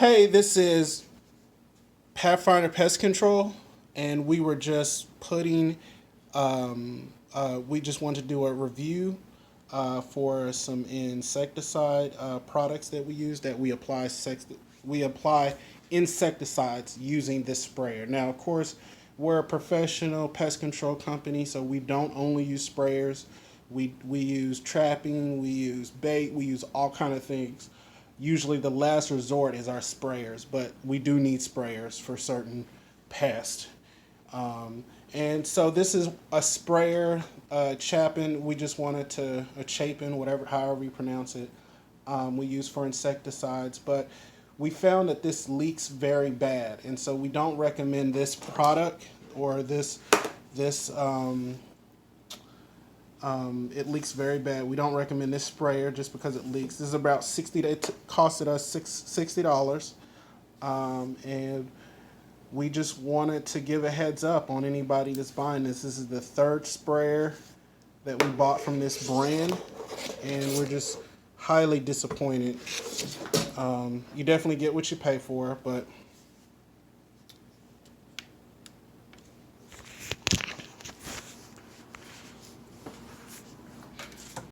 Hey, this is Pathfinder Pest Control, and we were just we just wanted to do a review for some insecticide products that we use that we apply insecticides using this sprayer. Now, of course, we're a professional pest control company, so we don't only use sprayers. We use trapping, we use bait, we use all kind of things. Usually the last resort is our sprayers, but we do need sprayers for certain pests. And so this is a sprayer, Chapin. We just wanted to, a Chapin, whatever, however you pronounce it. We use for insecticides, but we found that this leaks very bad, and so we don't recommend this product or this. It leaks very bad. We don't recommend this sprayer just because it leaks. This is about 60. It costed us $60, and we just wanted to give a heads up on anybody that's buying this. This is the third sprayer that we bought from this brand, and we're just highly disappointed. You definitely get what you pay for, but